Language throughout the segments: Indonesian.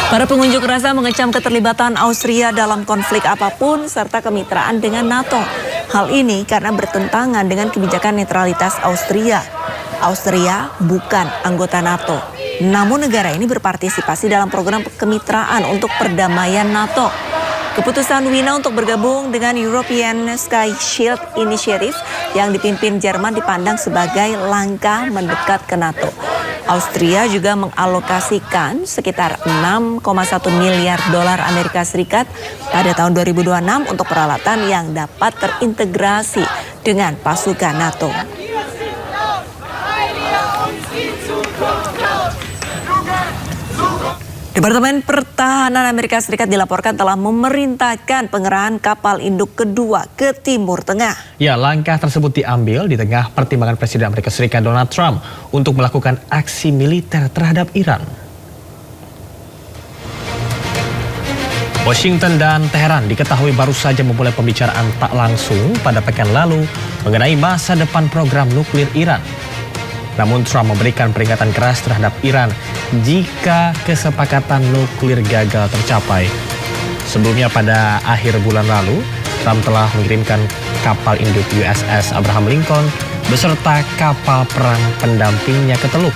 Para pengunjuk rasa mengecam keterlibatan Austria dalam konflik apapun serta kemitraan dengan NATO. Hal ini karena bertentangan dengan kebijakan netralitas Austria. Austria bukan anggota NATO, namun negara ini berpartisipasi dalam program kemitraan untuk perdamaian NATO. Keputusan Wina untuk bergabung dengan European Sky Shield Initiative yang dipimpin Jerman dipandang sebagai langkah mendekat ke NATO. Austria juga mengalokasikan sekitar 6,1 miliar dolar Amerika Serikat pada tahun 2026 untuk peralatan yang dapat terintegrasi dengan pasukan NATO. Departemen Pertahanan Amerika Serikat dilaporkan telah memerintahkan pengerahan kapal induk kedua ke Timur Tengah. Ya, langkah tersebut diambil di tengah pertimbangan Presiden Amerika Serikat Donald Trump untuk melakukan aksi militer terhadap Iran. Washington dan Teheran diketahui baru saja memulai pembicaraan tak langsung pada pekan lalu mengenai masa depan program nuklir Iran. Namun Trump memberikan peringatan keras terhadap Iran jika kesepakatan nuklir gagal tercapai. Sebelumnya pada akhir bulan lalu, Trump telah mengirimkan kapal induk USS Abraham Lincoln beserta kapal perang pendampingnya ke Teluk.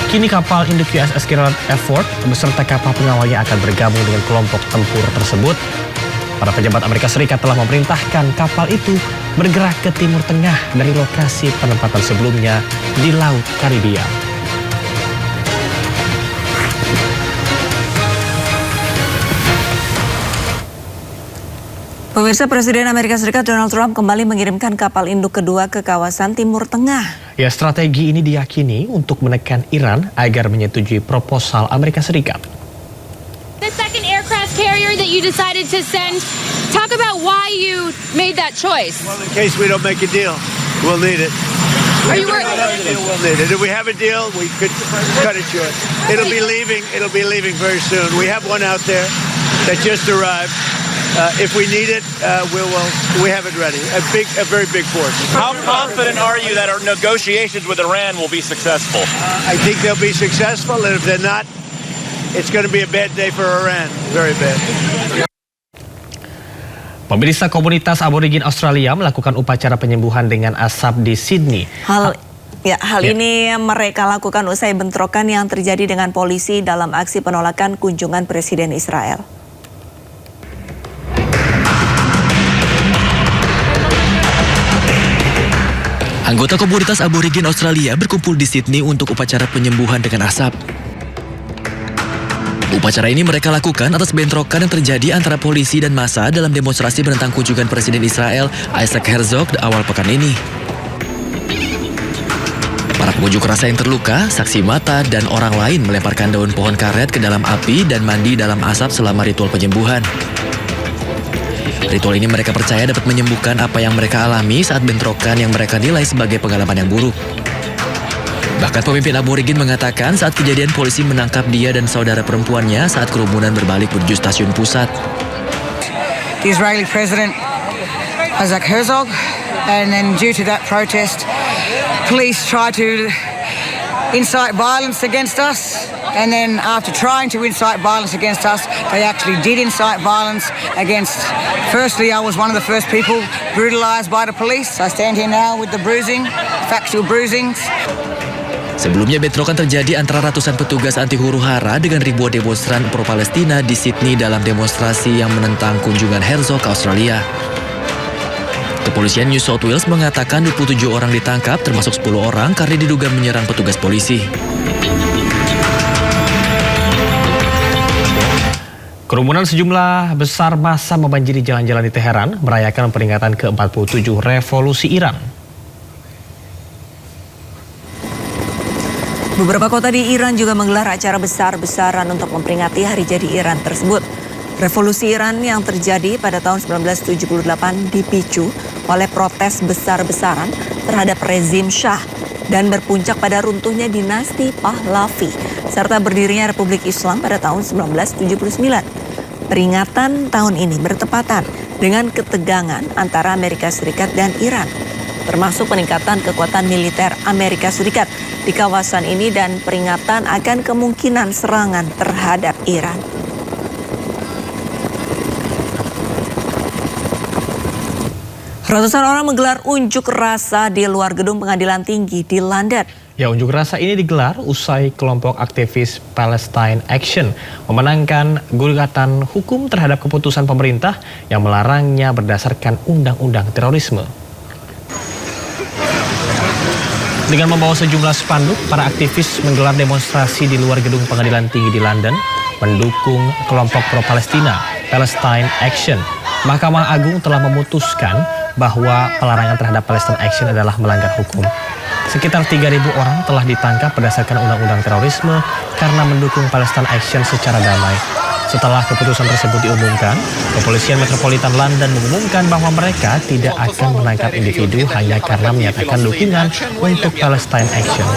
Kini kapal induk USS Gerald F. Ford beserta kapal pengawalnya akan bergabung dengan kelompok tempur tersebut. Para pejabat Amerika Serikat telah memerintahkan kapal itu bergerak ke Timur Tengah dari lokasi penempatan sebelumnya di Laut Karibia. Pemirsa, Presiden Amerika Serikat Donald Trump kembali mengirimkan kapal induk kedua ke kawasan Timur Tengah. Ya, strategi ini diyakini untuk menekan Iran agar menyetujui proposal Amerika Serikat. The second aircraft carrier that you decided to send, talk about why you made that choice. Well, in case we don't make a deal, we'll need it. Are If you we don't have a deal, we'll need it. If we have a deal, we could cut it short. It'll be leaving very soon. We have one out there that just arrived. If we need it, we have it ready. A very big force. How confident are you that our negotiations with Iran will be successful? I think they'll be successful, and if they're not, it's going to be a bad day for Iran. Very bad. Pemirsa, komunitas aborigin Australia melakukan upacara penyembuhan dengan asap di Sydney. Hal ini mereka lakukan usai bentrokan yang terjadi dengan polisi dalam aksi penolakan kunjungan Presiden Israel. Anggota komunitas aborigin Australia berkumpul di Sydney untuk upacara penyembuhan dengan asap. Upacara ini mereka lakukan atas bentrokan yang terjadi antara polisi dan massa dalam demonstrasi menentang kunjungan Presiden Israel Isaac Herzog di awal pekan ini. Para pengunjuk rasa yang terluka, saksi mata, dan orang lain melemparkan daun pohon karet ke dalam api dan mandi dalam asap selama ritual penyembuhan. Ritual ini mereka percaya dapat menyembuhkan apa yang mereka alami saat bentrokan yang mereka nilai sebagai pengalaman yang buruk. Bahkan pemimpin aborigin mengatakan saat kejadian polisi menangkap dia dan saudara perempuannya saat kerumunan berbalik menuju stasiun pusat. The Israeli President Isaac Herzog, and then due to that protest, police tried to incite violence against us. And then after trying to incite violence against us, they actually did incite violence against... Firstly, I was one of the first people brutalized by the police. I stand here now with the bruising, factual bruisings. Sebelumnya bentrokan terjadi antara ratusan petugas anti huru-hara dengan ribuan demonstran pro-Palestina di Sydney dalam demonstrasi yang menentang kunjungan Herzog ke Australia. Kepolisian New South Wales mengatakan 27 orang ditangkap termasuk 10 orang karena diduga menyerang petugas polisi. Kerumunan sejumlah besar massa membanjiri jalan-jalan di Teheran merayakan peringatan ke-47 Revolusi Iran. Beberapa kota di Iran juga menggelar acara besar-besaran untuk memperingati hari jadi Iran tersebut. Revolusi Iran yang terjadi pada tahun 1978 dipicu oleh protes besar-besaran terhadap rezim Shah dan berpuncak pada runtuhnya dinasti Pahlavi serta berdirinya Republik Islam pada tahun 1979. Peringatan tahun ini bertepatan dengan ketegangan antara Amerika Serikat dan Iran. termasuk peningkatan kekuatan militer Amerika Serikat di kawasan ini dan peringatan akan kemungkinan serangan terhadap Iran. Ratusan orang menggelar unjuk rasa di luar gedung pengadilan tinggi di London. Ya, unjuk rasa ini digelar usai kelompok aktivis Palestine Action memenangkan gugatan hukum terhadap keputusan pemerintah yang melarangnya berdasarkan undang-undang terorisme. Dengan membawa sejumlah spanduk, para aktivis menggelar demonstrasi di luar gedung pengadilan tinggi di London mendukung kelompok pro-Palestina Palestine Action. Mahkamah Agung telah memutuskan bahwa pelarangan terhadap Palestine Action adalah melanggar hukum. Sekitar 3.000 orang telah ditangkap berdasarkan undang-undang terorisme karena mendukung Palestine Action secara damai. Setelah keputusan tersebut diumumkan, Kepolisian Metropolitan London mengumumkan bahwa mereka tidak akan menangkap individu hanya karena menyatakan dukungan untuk Palestine Action.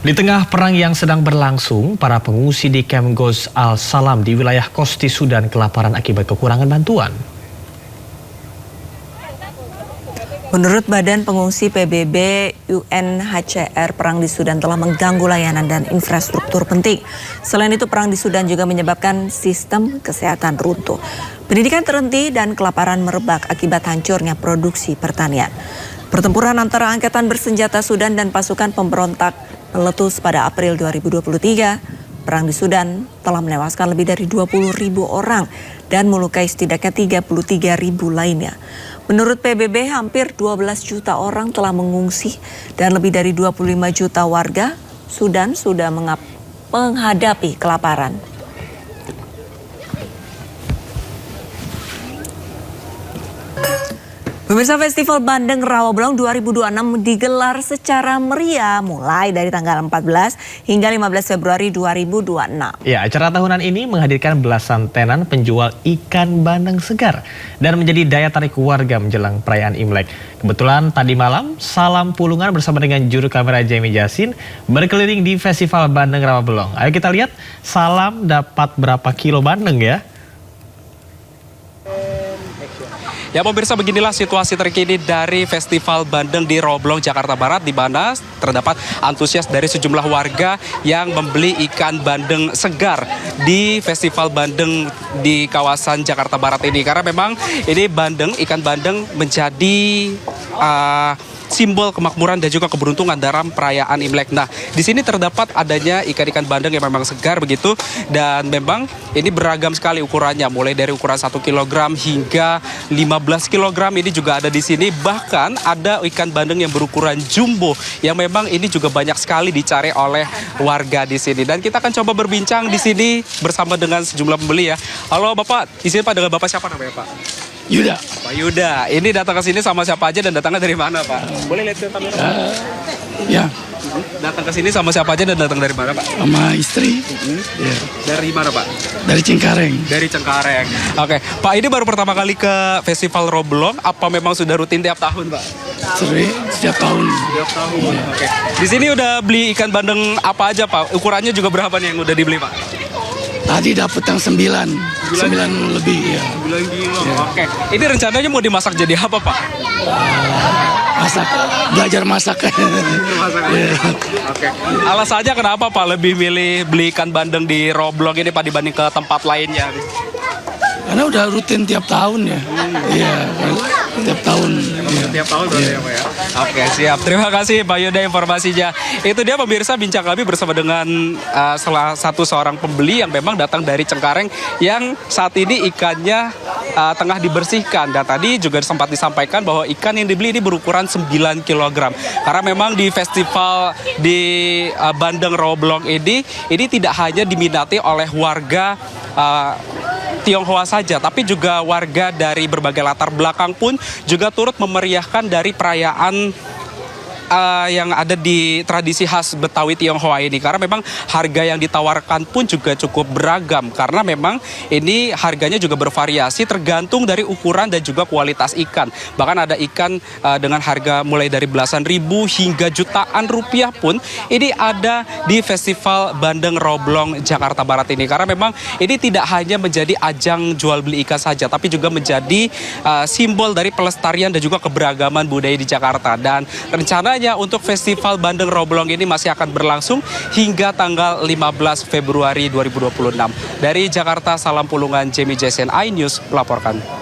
Di tengah perang yang sedang berlangsung, para pengungsi di Camp Ghoz Al-Salam di wilayah Kosti Sudan kelaparan akibat kekurangan bantuan. Menurut Badan Pengungsi PBB, UNHCR, perang di Sudan telah mengganggu layanan dan infrastruktur penting. Selain itu, perang di Sudan juga menyebabkan sistem kesehatan runtuh. Pendidikan terhenti dan kelaparan merebak akibat hancurnya produksi pertanian. Pertempuran antara angkatan bersenjata Sudan dan pasukan pemberontak meletus pada April 2023. Perang di Sudan telah menewaskan lebih dari 20.000 orang dan melukai setidaknya 33.000 lainnya. Menurut PBB, hampir 12 juta orang telah mengungsi dan lebih dari 25 juta warga Sudan sudah menghadapi kelaparan. Pemirsa, Festival Bandeng Rawabelong 2026 digelar secara meriah mulai dari tanggal 14 hingga 15 Februari 2026. Ya, acara tahunan ini menghadirkan belasan tenan penjual ikan bandeng segar dan menjadi daya tarik warga menjelang perayaan Imlek. Kebetulan tadi malam, Salam Pulungan bersama dengan juru kamera Jamie Jasin berkeliling di Festival Bandeng Rawabelong. Ayo kita lihat Salam dapat berapa kilo bandeng ya? Ya pemirsa, beginilah situasi terkini dari Festival Bandeng di Rawabelong, Jakarta Barat, di mana terdapat antusias dari sejumlah warga yang membeli ikan bandeng segar di Festival Bandeng di kawasan Jakarta Barat ini. Karena memang ini ikan bandeng menjadi simbol kemakmuran dan juga keberuntungan dalam perayaan Imlek. Nah, di sini terdapat adanya ikan-ikan bandeng yang memang segar begitu, dan memang ini beragam sekali ukurannya, mulai dari ukuran 1 kg hingga 15 kg ini juga ada di sini. Bahkan ada ikan bandeng yang berukuran jumbo yang memang ini juga banyak sekali dicari oleh warga di sini. Dan kita akan coba berbincang di sini bersama dengan sejumlah pembeli ya. Halo Bapak, di sini Pak dengan Bapak siapa namanya Pak? Yuda. Pak Yuda, ini datang ke sini sama siapa aja dan datangnya dari mana Pak? Boleh lihat ke kamera? Ya. Datang ke sini sama siapa aja dan datang dari mana Pak? Sama istri. Ya. Dari mana Pak? Dari Cengkareng. Dari Cengkareng. Oke, Pak, ini baru pertama kali ke Festival Rawabelong. Apa memang sudah rutin tiap tahun Pak? Setiap tahun. Setiap tahun. Oke. Di sini udah beli ikan bandeng apa aja Pak? Ukurannya juga berapa nih yang udah dibeli Pak? Tadi dapat yang 9 lebih ya. 9 kilo. Ya. Oke. Ini rencananya mau dimasak jadi apa Pak? Belajar masak. Ya. Oke. Alasannya kenapa Pak lebih milih beli ikan bandeng di Rawabelong ini Pak dibanding ke tempat lainnya? Karena udah rutin tiap tahun ya. Iya, tiap tahun. Tiap tahun berarti ya Pak ya? Oke, siap. Terima kasih Pak Yuda informasinya. Itu dia pemirsa bincang kami bersama dengan salah satu seorang pembeli yang memang datang dari Cengkareng yang saat ini ikannya tengah dibersihkan. Dan tadi juga sempat disampaikan bahwa ikan yang dibeli ini berukuran 9 kg. Karena memang di festival di Bandeng Rawabelong ini tidak hanya diminati oleh warga Tionghoa saja, tapi juga warga dari berbagai latar belakang pun juga turut memeriahkan dari perayaan yang ada di tradisi khas Betawi Tionghoa ini, karena memang harga yang ditawarkan pun juga cukup beragam, karena memang ini harganya juga bervariasi tergantung dari ukuran dan juga kualitas ikan. Bahkan ada ikan dengan harga mulai dari belasan ribu hingga jutaan rupiah pun ini ada di Festival Bandeng Roblong Jakarta Barat ini, karena memang ini tidak hanya menjadi ajang jual beli ikan saja, tapi juga menjadi simbol dari pelestarian dan juga keberagaman budaya di Jakarta. Dan rencananya untuk Festival Bandeng Roblong ini masih akan berlangsung hingga tanggal 15 Februari 2026. Dari Jakarta, Salam Pulungan, Jamie Jason, iNews melaporkan.